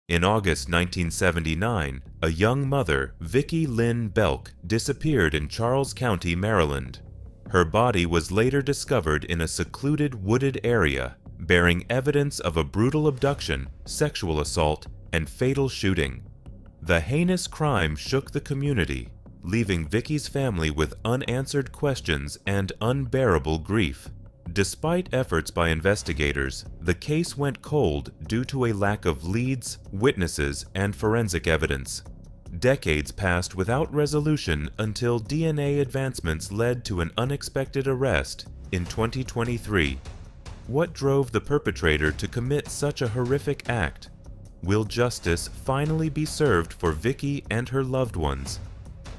In August 1979, a young mother, Vickie Lynn Belk, disappeared in Charles County, Maryland. Her body was later discovered in a secluded wooded area, bearing evidence of a brutal abduction, sexual assault, and fatal shooting. The heinous crime shook the community, leaving Vickie's family with unanswered questions and unbearable grief. Despite efforts by investigators, the case went cold due to a lack of leads, witnesses, and forensic evidence. Decades passed without resolution until DNA advancements led to an unexpected arrest in 2023. What drove the perpetrator to commit such a horrific act? Will justice finally be served for Vickie and her loved ones?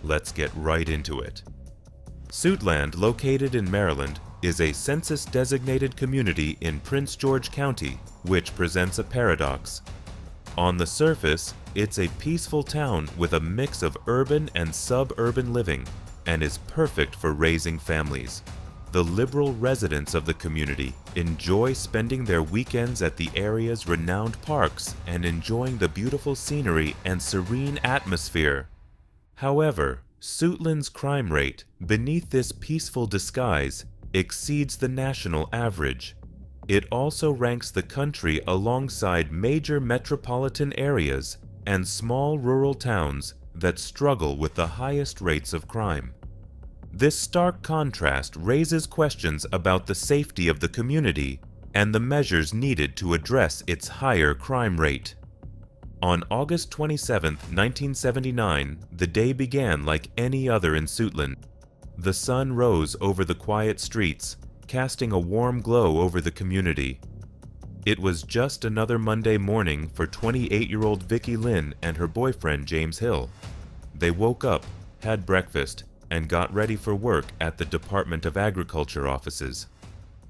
Let's get right into it. Suitland, located in Maryland, is a census-designated community in Prince George County, which presents a paradox. On the surface, it's a peaceful town with a mix of urban and suburban living, and is perfect for raising families. The liberal residents of the community enjoy spending their weekends at the area's renowned parks and enjoying the beautiful scenery and serene atmosphere. However, Suitland's crime rate, beneath this peaceful disguise, exceeds the national average. It also ranks the country alongside major metropolitan areas and small rural towns that struggle with the highest rates of crime. This stark contrast raises questions about the safety of the community and the measures needed to address its higher crime rate. On August 27, 1979, the day began like any other in Suitland. The sun rose over the quiet streets, casting a warm glow over the community. It was just another Monday morning for 28-year-old Vickie Lynn and her boyfriend James Hill. They woke up, had breakfast, and got ready for work at the Department of Agriculture offices.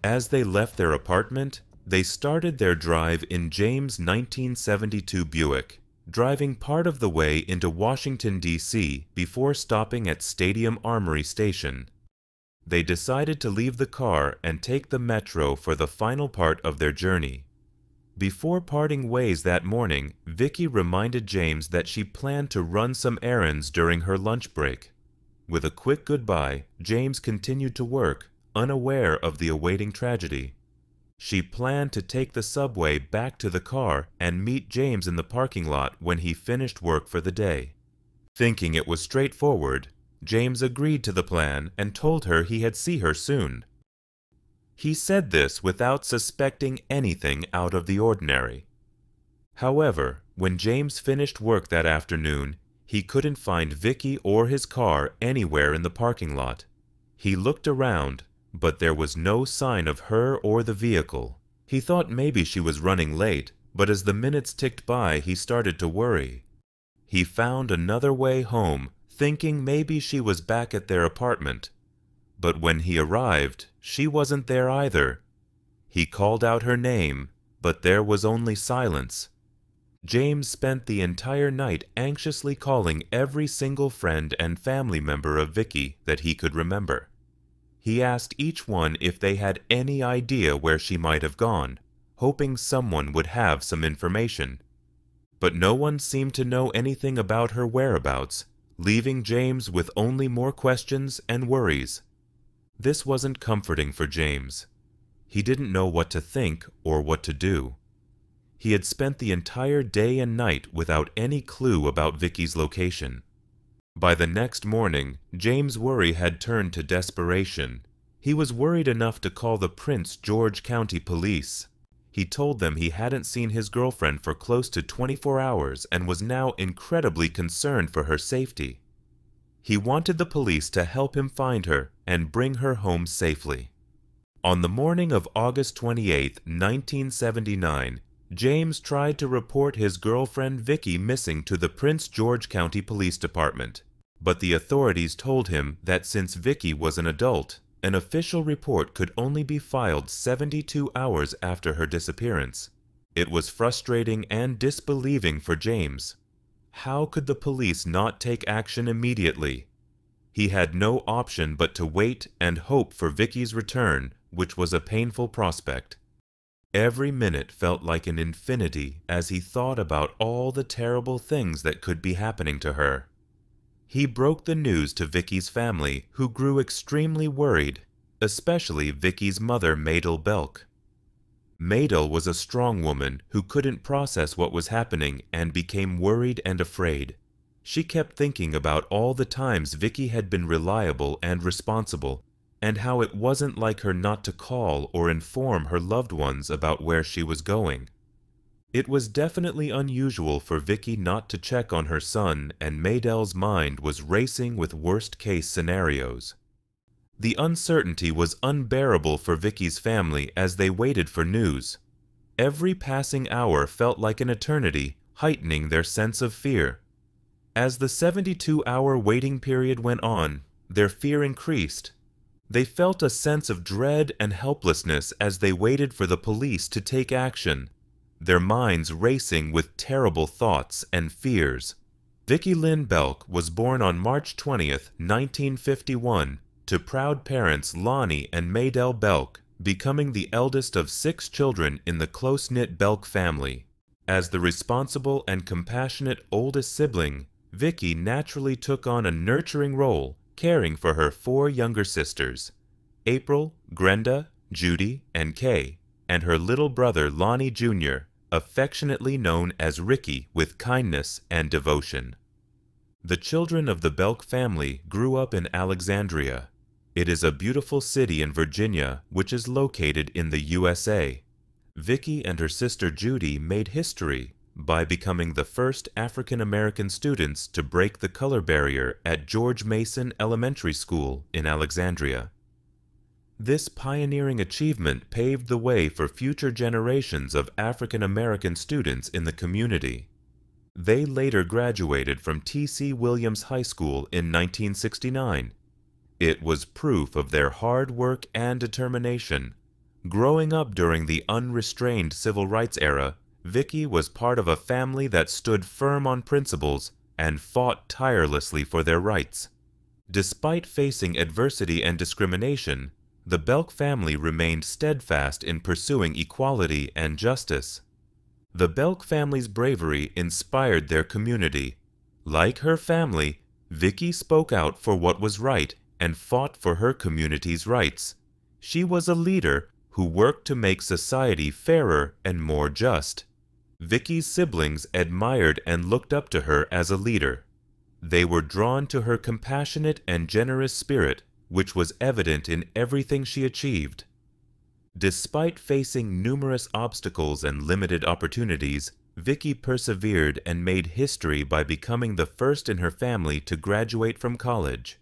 As they left their apartment, they started their drive in James' 1972 Buick, driving part of the way into Washington, D.C. before stopping at Stadium Armory Station. They decided to leave the car and take the metro for the final part of their journey. Before parting ways that morning, Vickie reminded James that she planned to run some errands during her lunch break. With a quick goodbye, James continued to work, unaware of the awaiting tragedy. She planned to take the subway back to the car and meet James in the parking lot when he finished work for the day. Thinking it was straightforward, James agreed to the plan and told her he'd see her soon. He said this without suspecting anything out of the ordinary. However, when James finished work that afternoon, he couldn't find Vickie or his car anywhere in the parking lot. He looked around, but there was no sign of her or the vehicle. He thought maybe she was running late, but as the minutes ticked by, he started to worry. He found another way home, thinking maybe she was back at their apartment. But when he arrived, she wasn't there either. He called out her name, but there was only silence. James spent the entire night anxiously calling every single friend and family member of Vickie that he could remember. He asked each one if they had any idea where she might have gone, hoping someone would have some information. But no one seemed to know anything about her whereabouts, leaving James with only more questions and worries. This wasn't comforting for James. He didn't know what to think or what to do. He had spent the entire day and night without any clue about Vickie's location. By the next morning, James' worry had turned to desperation. He was worried enough to call the Prince George County Police. He told them he hadn't seen his girlfriend for close to 24 hours and was now incredibly concerned for her safety. He wanted the police to help him find her and bring her home safely. On the morning of August 28, 1979, James tried to report his girlfriend Vickie missing to the Prince George County Police Department. But the authorities told him that since Vickie was an adult, an official report could only be filed 72 hours after her disappearance. It was frustrating and disbelieving for James. How could the police not take action immediately? He had no option but to wait and hope for Vickie's return, which was a painful prospect. Every minute felt like an infinity as he thought about all the terrible things that could be happening to her. He broke the news to Vickie's family, who grew extremely worried, especially Vickie's mother, Maydel Belk. Maydel was a strong woman who couldn't process what was happening and became worried and afraid. She kept thinking about all the times Vickie had been reliable and responsible, and how it wasn't like her not to call or inform her loved ones about where she was going. It was definitely unusual for Vickie not to check on her son, and Maydel's mind was racing with worst-case scenarios. The uncertainty was unbearable for Vickie's family as they waited for news. Every passing hour felt like an eternity, heightening their sense of fear. As the 72-hour waiting period went on, their fear increased. They felt a sense of dread and helplessness as they waited for the police to take action, their minds racing with terrible thoughts and fears. Vickie Lynn Belk was born on March 20th, 1951, to proud parents Lonnie and Maydel Belk, becoming the eldest of 6 children in the close-knit Belk family. As the responsible and compassionate oldest sibling, Vickie naturally took on a nurturing role, caring for her 4 younger sisters, April, Grenda, Judy, and Kay, and her little brother Lonnie Jr., affectionately known as Ricky, with kindness and devotion. The children of the Belk family grew up in Alexandria. It is a beautiful city in Virginia, which is located in the USA. Vickie and her sister Judy made history by becoming the first African American students to break the color barrier at George Mason Elementary School in Alexandria. This pioneering achievement paved the way for future generations of African American students in the community. They later graduated from T.C. Williams High School in 1969. It was proof of their hard work and determination. Growing up during the unrestrained civil rights era, Vickie was part of a family that stood firm on principles and fought tirelessly for their rights. Despite facing adversity and discrimination, the Belk family remained steadfast in pursuing equality and justice. The Belk family's bravery inspired their community. Like her family, Vickie spoke out for what was right and fought for her community's rights. She was a leader who worked to make society fairer and more just. Vickie's siblings admired and looked up to her as a leader. They were drawn to her compassionate and generous spirit, which was evident in everything she achieved. Despite facing numerous obstacles and limited opportunities, Vickie persevered and made history by becoming the first in her family to graduate from college.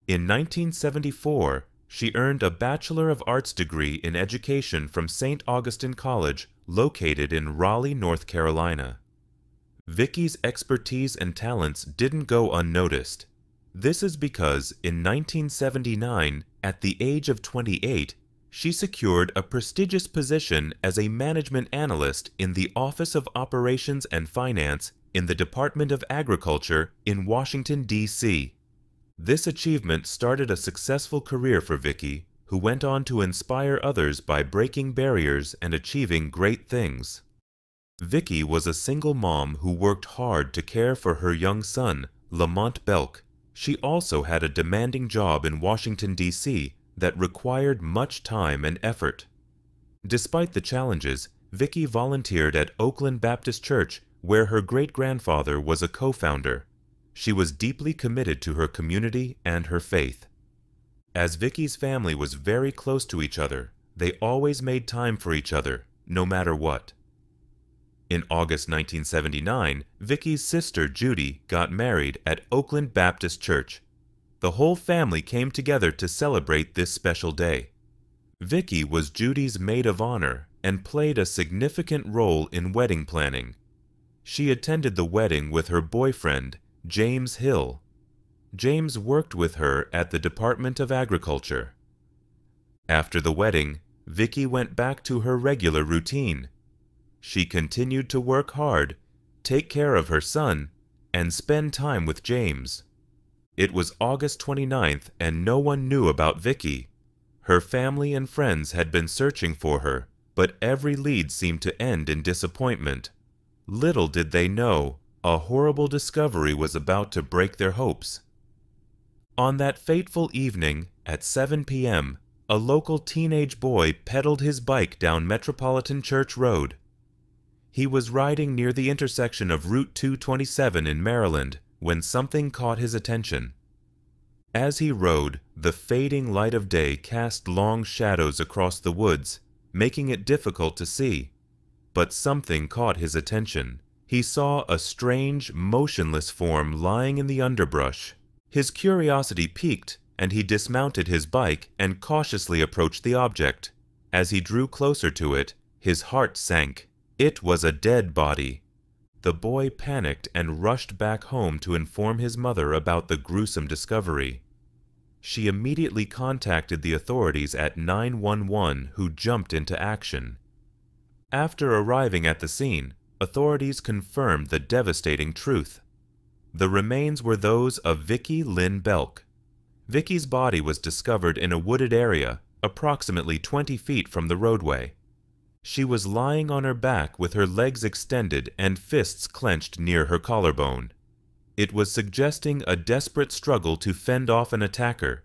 In 1974, she earned a Bachelor of Arts degree in education from St. Augustine College, located in Raleigh, North Carolina. Vickie's expertise and talents didn't go unnoticed. This is because in 1979, at the age of 28, she secured a prestigious position as a management analyst in the Office of Operations and Finance in the Department of Agriculture in Washington, D.C. This achievement started a successful career for Vickie, who went on to inspire others by breaking barriers and achieving great things. Vickie was a single mom who worked hard to care for her young son, Lamont Belk. She also had a demanding job in Washington, D.C. that required much time and effort. Despite the challenges, Vickie volunteered at Oakland Baptist Church, where her great-grandfather was a co-founder. She was deeply committed to her community and her faith. As Vickie's family was very close to each other, they always made time for each other, no matter what. In August 1979, Vickie's sister Judy got married at Oakland Baptist Church. The whole family came together to celebrate this special day. Vickie was Judy's maid of honor and played a significant role in wedding planning. She attended the wedding with her boyfriend, James Hill. James worked with her at the Department of Agriculture. After the wedding, Vickie went back to her regular routine. She continued to work hard, take care of her son, and spend time with James. It was August 29th and no one knew about Vickie. Her family and friends had been searching for her, but every lead seemed to end in disappointment. Little did they know, a horrible discovery was about to break their hopes. On that fateful evening, at 7 p.m., a local teenage boy pedaled his bike down Metropolitan Church Road. He was riding near the intersection of Route 227 in Maryland when something caught his attention. As he rode, the fading light of day cast long shadows across the woods, making it difficult to see. But something caught his attention. He saw a strange, motionless form lying in the underbrush. His curiosity piqued, and he dismounted his bike and cautiously approached the object. As he drew closer to it, his heart sank. It was a dead body. The boy panicked and rushed back home to inform his mother about the gruesome discovery. She immediately contacted the authorities at 911, who jumped into action. After arriving at the scene, authorities confirmed the devastating truth. The remains were those of Vickie Lynn Belk. Vickie's body was discovered in a wooded area, approximately 20 feet from the roadway. She was lying on her back with her legs extended and fists clenched near her collarbone. It was suggesting a desperate struggle to fend off an attacker.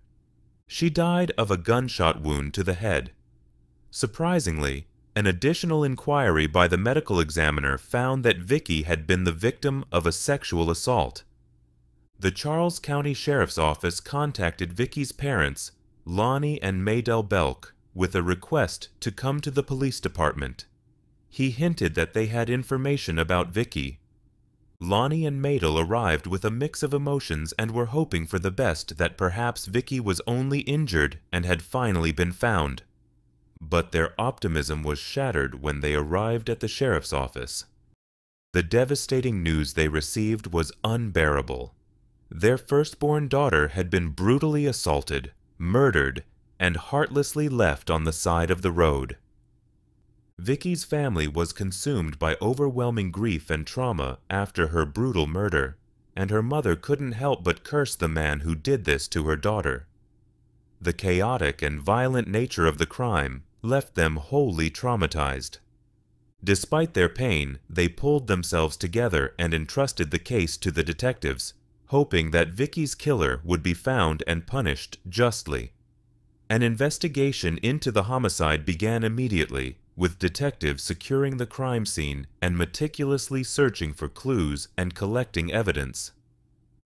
She died of a gunshot wound to the head. Surprisingly, an additional inquiry by the medical examiner found that Vickie had been the victim of a sexual assault. The Charles County Sheriff's Office contacted Vickie's parents, Lonnie and Maydell Belk, with a request to come to the police department. He hinted that they had information about Vickie. Lonnie and Maydell arrived with a mix of emotions and were hoping for the best, that perhaps Vickie was only injured and had finally been found. But their optimism was shattered when they arrived at the sheriff's office. The devastating news they received was unbearable. Their firstborn daughter had been brutally assaulted, murdered, and heartlessly left on the side of the road. Vickie's family was consumed by overwhelming grief and trauma after her brutal murder, and her mother couldn't help but curse the man who did this to her daughter. The chaotic and violent nature of the crime left them wholly traumatized. Despite their pain, they pulled themselves together and entrusted the case to the detectives, hoping that Vickie's killer would be found and punished justly. An investigation into the homicide began immediately, with detectives securing the crime scene and meticulously searching for clues and collecting evidence.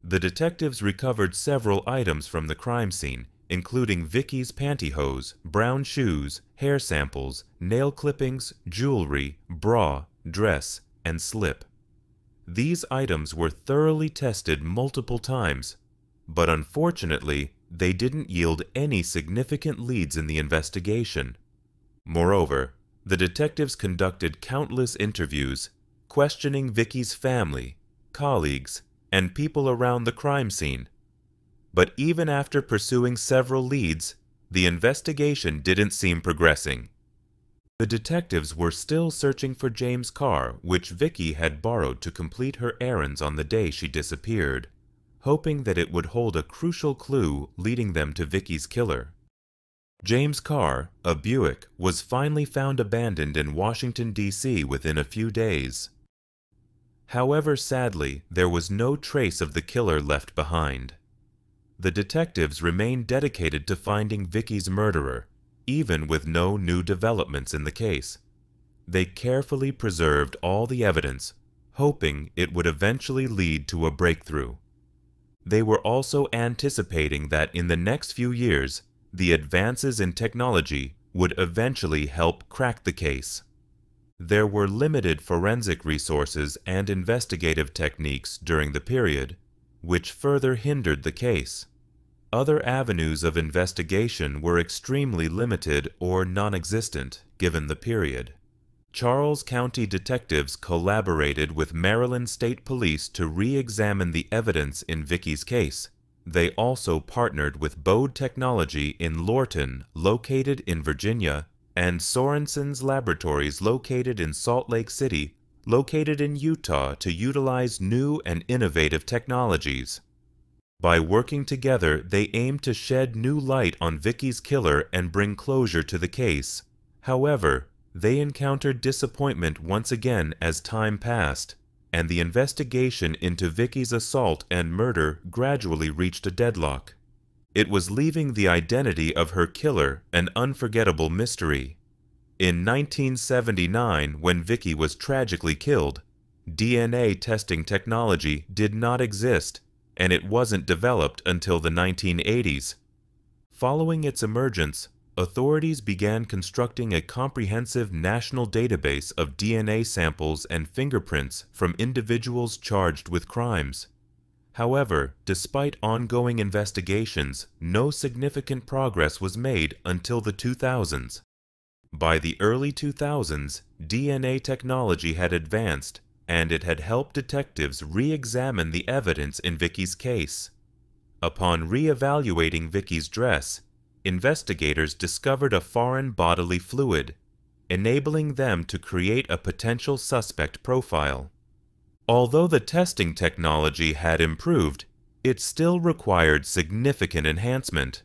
The detectives recovered several items from the crime scene, including Vickie's pantyhose, brown shoes, hair samples, nail clippings, jewelry, bra, dress, and slip. These items were thoroughly tested multiple times, but unfortunately, they didn't yield any significant leads in the investigation. Moreover, the detectives conducted countless interviews, questioning Vickie's family, colleagues, and people around the crime scene. But even after pursuing several leads, the investigation didn't seem progressing. The detectives were still searching for James' car, which Vickie had borrowed to complete her errands on the day she disappeared, hoping that it would hold a crucial clue leading them to Vickie's killer. James' car, a Buick, was finally found abandoned in Washington, D.C. within a few days. However, sadly, there was no trace of the killer left behind. The detectives remained dedicated to finding Vickie's murderer, even with no new developments in the case. They carefully preserved all the evidence, hoping it would eventually lead to a breakthrough. They were also anticipating that in the next few years, the advances in technology would eventually help crack the case. There were limited forensic resources and investigative techniques during the period, which further hindered the case. Other avenues of investigation were extremely limited or non-existent given the period. Charles County detectives collaborated with Maryland State Police to re-examine the evidence in Vickie's case. They also partnered with Bode Technology in Lorton, located in Virginia, and Sorensen's Laboratories, located in Salt Lake City, located in Utah, to utilize new and innovative technologies. By working together, they aimed to shed new light on Vickie's killer and bring closure to the case. However, they encountered disappointment once again as time passed, and the investigation into Vickie's assault and murder gradually reached a deadlock. It was leaving the identity of her killer an unforgettable mystery. In 1979, when Vickie was tragically killed, DNA testing technology did not exist, and it wasn't developed until the 1980s. Following its emergence, authorities began constructing a comprehensive national database of DNA samples and fingerprints from individuals charged with crimes. However, despite ongoing investigations, no significant progress was made until the 2000s. By the early 2000s, DNA technology had advanced, and it had helped detectives re-examine the evidence in Vickie's case. Upon re-evaluating Vickie's dress, investigators discovered a foreign bodily fluid, enabling them to create a potential suspect profile. Although the testing technology had improved, it still required significant enhancement.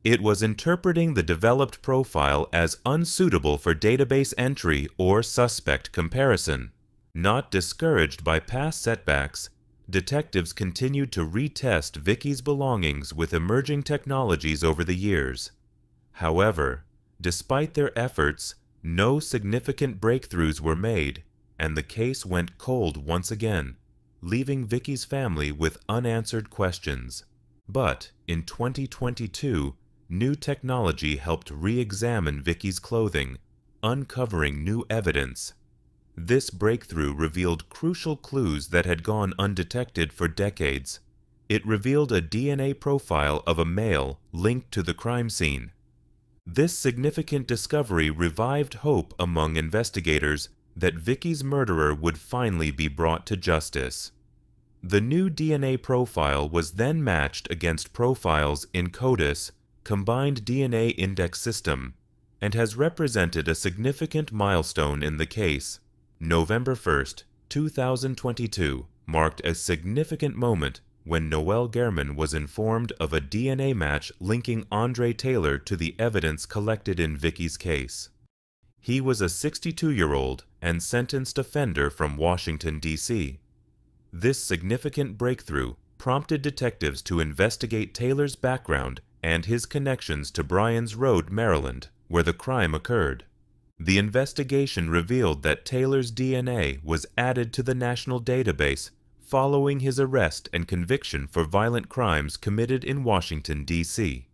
It was interpreting the developed profile as unsuitable for database entry or suspect comparison. Not discouraged by past setbacks, detectives continued to retest Vickie's belongings with emerging technologies over the years. However, despite their efforts, no significant breakthroughs were made, and the case went cold once again, leaving Vickie's family with unanswered questions. But in 2022, new technology helped re-examine Vickie's clothing, uncovering new evidence. This breakthrough revealed crucial clues that had gone undetected for decades. It revealed a DNA profile of a male linked to the crime scene. This significant discovery revived hope among investigators that Vickie's murderer would finally be brought to justice. The new DNA profile was then matched against profiles in CODIS, Combined DNA Index System, and has represented a significant milestone in the case. November 1st, 2022 marked a significant moment when Noel Gehrman was informed of a DNA match linking Andre Taylor to the evidence collected in Vickie's case. He was a 62-year-old and sentenced offender from Washington, D.C. This significant breakthrough prompted detectives to investigate Taylor's background and his connections to Bryan's Road, Maryland, where the crime occurred. The investigation revealed that Taylor's DNA was added to the national database following his arrest and conviction for violent crimes committed in Washington, D.C.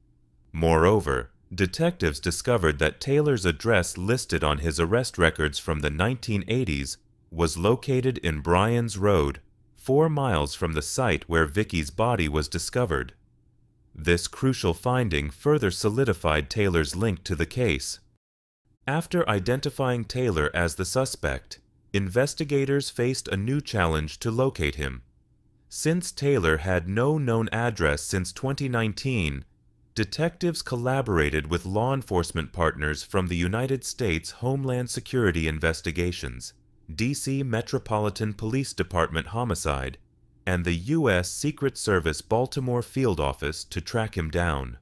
Moreover, detectives discovered that Taylor's address listed on his arrest records from the 1980s was located in Bryan's Road, 4 miles from the site where Vickie's body was discovered. This crucial finding further solidified Taylor's link to the case. After identifying Taylor as the suspect, investigators faced a new challenge to locate him. Since Taylor had no known address since 2019, detectives collaborated with law enforcement partners from the United States Homeland Security Investigations, D.C. Metropolitan Police Department Homicide, and the U.S. Secret Service Baltimore Field Office to track him down.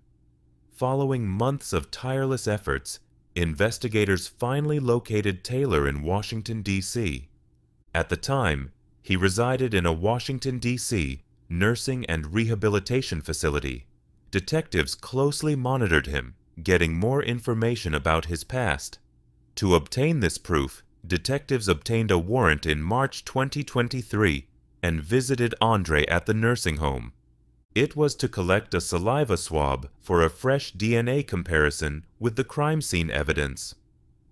Following months of tireless efforts, investigators finally located Taylor in Washington, D.C. At the time, he resided in a Washington, D.C. nursing and rehabilitation facility. Detectives closely monitored him, getting more information about his past. To obtain this proof, detectives obtained a warrant in March 2023 and visited Andre at the nursing home. It was to collect a saliva swab for a fresh DNA comparison with the crime scene evidence.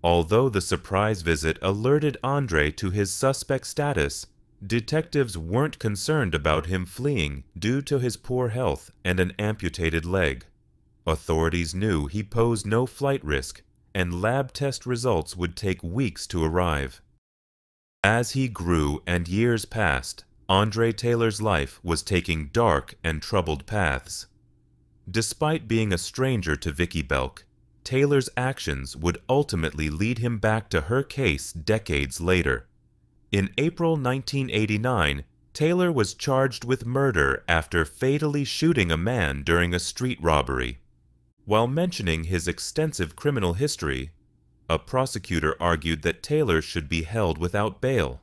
Although the surprise visit alerted Andre to his suspect status, detectives weren't concerned about him fleeing due to his poor health and an amputated leg. Authorities knew he posed no flight risk, and lab test results would take weeks to arrive. As he grew and years passed, Andre Taylor's life was taking dark and troubled paths. Despite being a stranger to Vickie Belk, Taylor's actions would ultimately lead him back to her case decades later. In April 1989, Taylor was charged with murder after fatally shooting a man during a street robbery. While mentioning his extensive criminal history, A prosecutor argued that Taylor should be held without bail.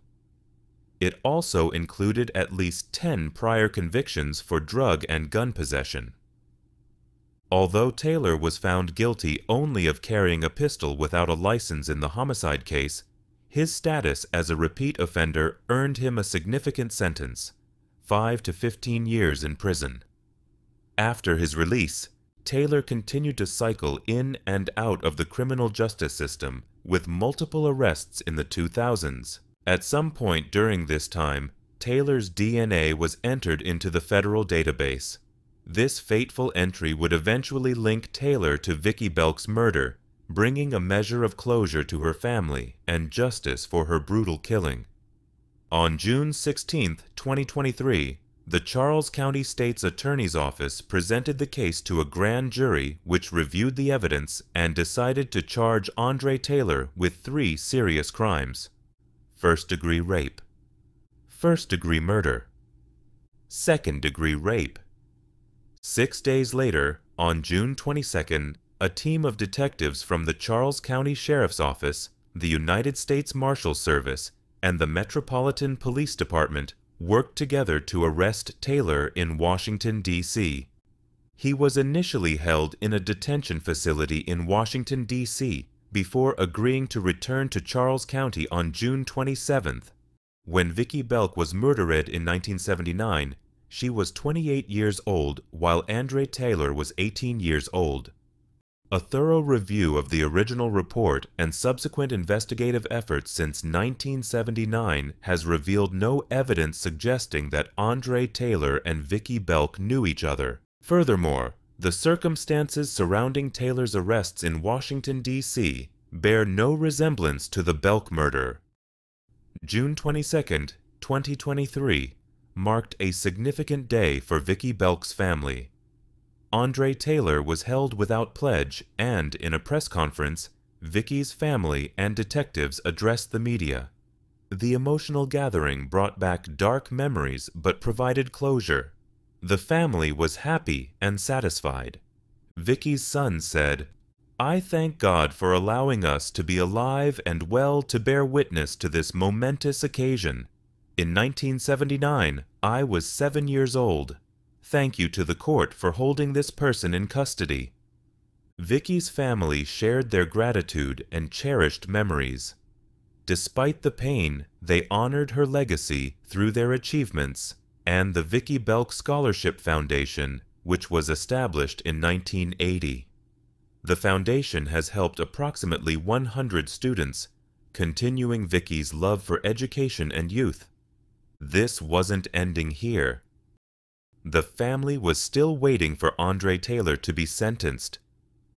It also included at least 10 prior convictions for drug and gun possession. Although Taylor was found guilty only of carrying a pistol without a license in the homicide case, his status as a repeat offender earned him a significant sentence, 5 to 15 years in prison. After his release, Taylor continued to cycle in and out of the criminal justice system with multiple arrests in the 2000s. At some point during this time, Taylor's DNA was entered into the federal database. This fateful entry would eventually link Taylor to Vickie Belk's murder, bringing a measure of closure to her family and justice for her brutal killing. On June 16, 2023, the Charles County State's Attorney's Office presented the case to a grand jury which reviewed the evidence and decided to charge Andre Taylor with 3 serious crimes: first-degree rape, first-degree murder, second-degree rape. 6 days later, on June 22nd, a team of detectives from the Charles County Sheriff's Office, the United States Marshals Service, and the Metropolitan Police Department worked together to arrest Taylor in Washington, D.C. He was initially held in a detention facility in Washington, D.C., before agreeing to return to Charles County on June 27th. When Vickie Belk was murdered in 1979, she was 28 years old, while Andre Taylor was 18 years old. A thorough review of the original report and subsequent investigative efforts since 1979 has revealed no evidence suggesting that Andre Taylor and Vickie Belk knew each other. Furthermore, the circumstances surrounding Taylor's arrests in Washington, D.C. bear no resemblance to the Belk murder. June 22, 2023, marked a significant day for Vickie Belk's family. Andre Taylor was held without pledge, and in a press conference, Vickie's family and detectives addressed the media. The emotional gathering brought back dark memories but provided closure. The family was happy and satisfied. Vickie's son said, "I thank God for allowing us to be alive and well to bear witness to this momentous occasion. In 1979, I was 7 years old. Thank you to the court for holding this person in custody." Vickie's family shared their gratitude and cherished memories. Despite the pain, they honored her legacy through their achievements and the Vickie Belk Scholarship Foundation, which was established in 1980. The foundation has helped approximately 100 students, continuing Vickie's love for education and youth. This wasn't ending here. The family was still waiting for Andre Taylor to be sentenced.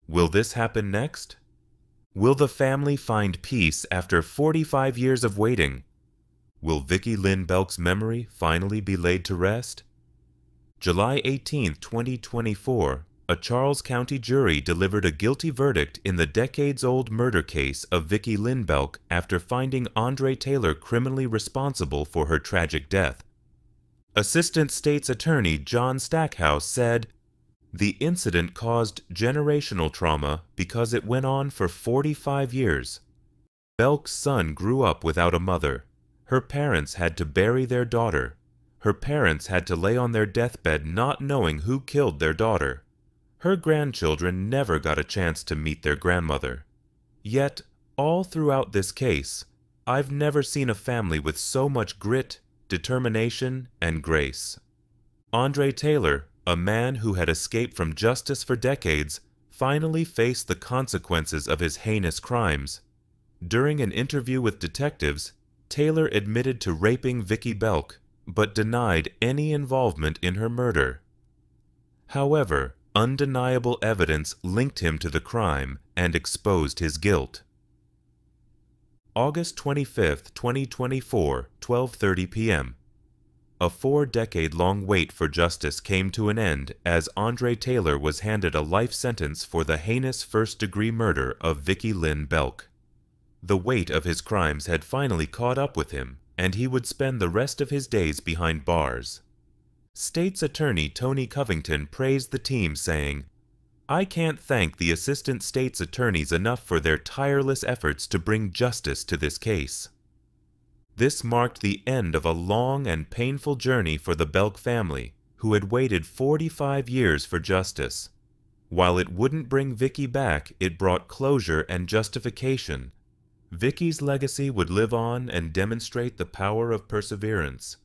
Will this happen next? Will the family find peace after 45 years of waiting? Will Vickie Lynn Belk's memory finally be laid to rest? July 18, 2024, a Charles County jury delivered a guilty verdict in the decades-old murder case of Vickie Lynn Belk after finding Andre Taylor criminally responsible for her tragic death. Assistant State's Attorney John Stackhouse said, "The incident caused generational trauma because it went on for 45 years. Belk's son grew up without a mother. Her parents had to bury their daughter. Her parents had to lay on their deathbed not knowing who killed their daughter. Her grandchildren never got a chance to meet their grandmother. Yet, all throughout this case, I've never seen a family with so much grit, determination, and grace." Andre Taylor, a man who had escaped from justice for decades, finally faced the consequences of his heinous crimes. During an interview with detectives, Taylor admitted to raping Vickie Belk, but denied any involvement in her murder. However, undeniable evidence linked him to the crime and exposed his guilt. August 25, 2024, 12:30 p.m. A 4-decade-long wait for justice came to an end as Andre Taylor was handed a life sentence for the heinous first-degree murder of Vickie Lynn Belk. The weight of his crimes had finally caught up with him, and he would spend the rest of his days behind bars. State's Attorney Tony Covington praised the team, saying, I can't thank the assistant state's attorneys enough for their tireless efforts to bring justice to this case. This marked the end of a long and painful journey for the Belk family, who had waited 45 years for justice. While it wouldn't bring Vickie back, it brought closure and justification. Vickie's legacy would live on and demonstrate the power of perseverance.